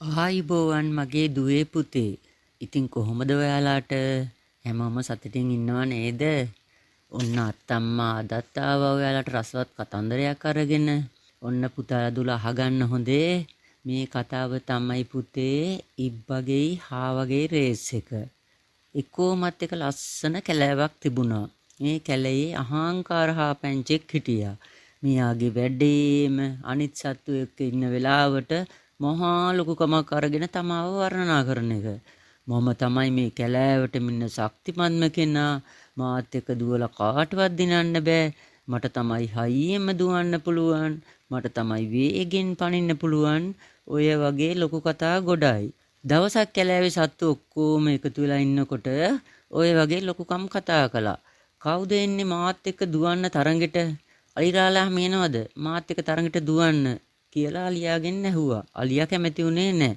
ආයිබෝවන් මගේ දුවේ පුතේ. ඉතින් කොහොමද ඔයාලාට? හැමෝම සතුටින් ඉන්නව නේද? ඔන්න අත්තම්මා අදත් ආවා ඔයාලට රසවත් කතන්දරයක් අරගෙන. ඔන්න පුතාලා දුල අහගන්න හොඳේ. මේ කතාව තමයි පුතේ ඉබ්බගෙයි හාවගේ රේස් එක. එක්කෝමත් එක ලස්සන කැලෑවක් තිබුණා. මේ කැලේ අහංකාර හා පැංචෙක් හිටියා. මෙයාගේ වැඩේම අනිත් සත්තු එක්ක ඉන්න වෙලාවට මහා ලොකුකමක් අරගෙන තමාව වර්ණනා කරන එක. මම තමයි මේ කැලෑවට ඉන්න ශක්තිමත්ම කෙනා. මාත් එක්ක දුවලා කාටවත් දිනන්න බෑ. මට තමයි හයියෙම දුවන්න පුළුවන්. මට තමයි වේගෙන් පනින්න පුළුවන්. ඔය වගේ ලොකු කතා ගොඩයි. දවසක් කැලෑවේ සත්තු ඔක්කොම එකතු වෙලා ඉන්නකොට ඔය වගේ ලොකුකම් කතා කළා. කවුද එන්නේ මාත් එක්ක දුවන්න තරඟෙට? අලිරාලා මේනවද මාත් එක්ක තරඟෙට දුවන්න කියලා අලියාගෙන් ඇහුවා. අලියා කැමති උනේ නැහැ.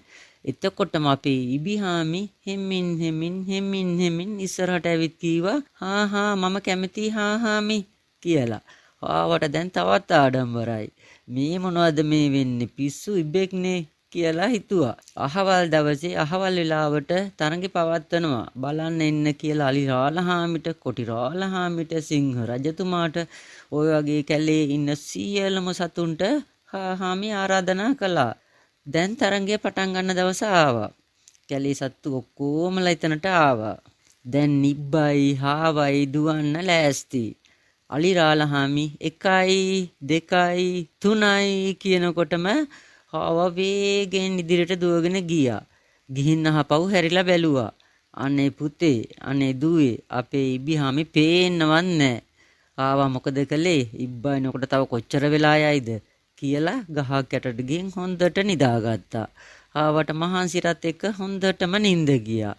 එතකොටම අපේ ඉබිහාමි හෙම්මින් ඉස්සරහට ඇවිත් කීවා හා මම කැමති හාමි කියලා. ආවට දැන් තවත් ආඩම්බරයි. මේ මොනවද මේ වෙන්නේ පිස්සු ඉබ්බෙක්නේ කියලා හිතුවා. අහවල් දවසේ අහවල් වෙලාවට තරඟේ පවත්වනවා. බලන්න එන්න කියලා අලි රාළහාමිට, කොටි රාළහාමිට, සිංහ රජතුමාට ඔය වගේ කැලේ ඉන්න සියලුම සතුන්ට හාමි ආරාධනා කළා. දැන් තරඟය පටන් ගන්න දවස ආවා. කැලේ සත්තු ඔක්කොමලා එතනට ආවා. දැන් නිබ්බයි හාවයි දුවන්න ලෑස්ති. අලි රාළහාමි 1යි 2යි 3යි කියනකොටම හාව වේගෙන් ඉදිරියට දුවගෙන ගියා. ගිහින් අහපව් හැරිලා බැලුවා. අනේ පුතේ, අනේ දුවේ, අපේ ඉබ්බිහාමි පේන්නවත් නැහැ. ආවා මොකද කළේ? ඉබ්බා එනකොට තව කොච්චර වෙලා යයිද කියලා ගහක් යටට ගිහින් හොඳට නිදාගත්තා. ආවට මහන්සිරත් එක්ක හොඳටම නිින්ද ගියා.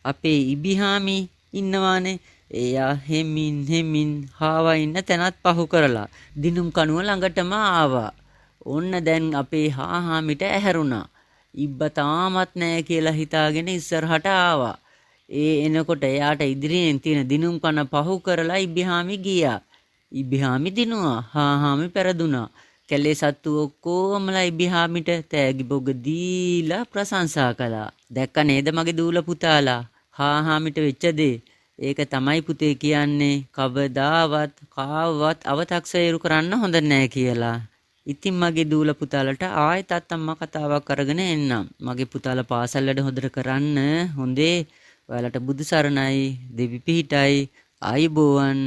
අපේ ඉබ්බිහාමි ඉන්නවානේ. එයා හෙමින් හාවා ඉන්න තැනත් පහු කරලා දිනුම් කණුව ළඟටම ආවා. ඔන්න දැන් අපේ හාමිට ඇහැරුණා. ඉබ්බා තාමත් නැහැ කියලා හිතාගෙන ඉස්සරහට ආවා. ඒ එනකොට එයාට ඉදිරියෙන් තියෙන දිනුම් කන පහු කරලා ඉබ්බිහාමි ගියා. ඉබ්බිහාමි දිනුවා. හාමි පෙරදුනා. කැලේ සත්තු ඔක්කොමලා ඉබ්බිහාමිට තෑගි බොග දීලා ප්‍රශංසා කළා. දැක්ක නේද මගේ දූල පුතාලා? හාමිට වෙච්ච දේ. ඒක තමයි පුතේ කියන්නේ කවදාවත් කාවවත් අවතක්සේරු කරන්න හොඳ නැහැ කියලා. ඉතින් මගේ දූල පුතාලට ආයෙත් අත්තම්මා කතාවක් අරගෙන එන්නම්. මගේ පුතාලා පාසල් වැඩ හොඳට කරන්න. හොඳේ. ඔයාලට බුදු සරණයි. දෙවි පිහිටයි. ආයුබෝවන්.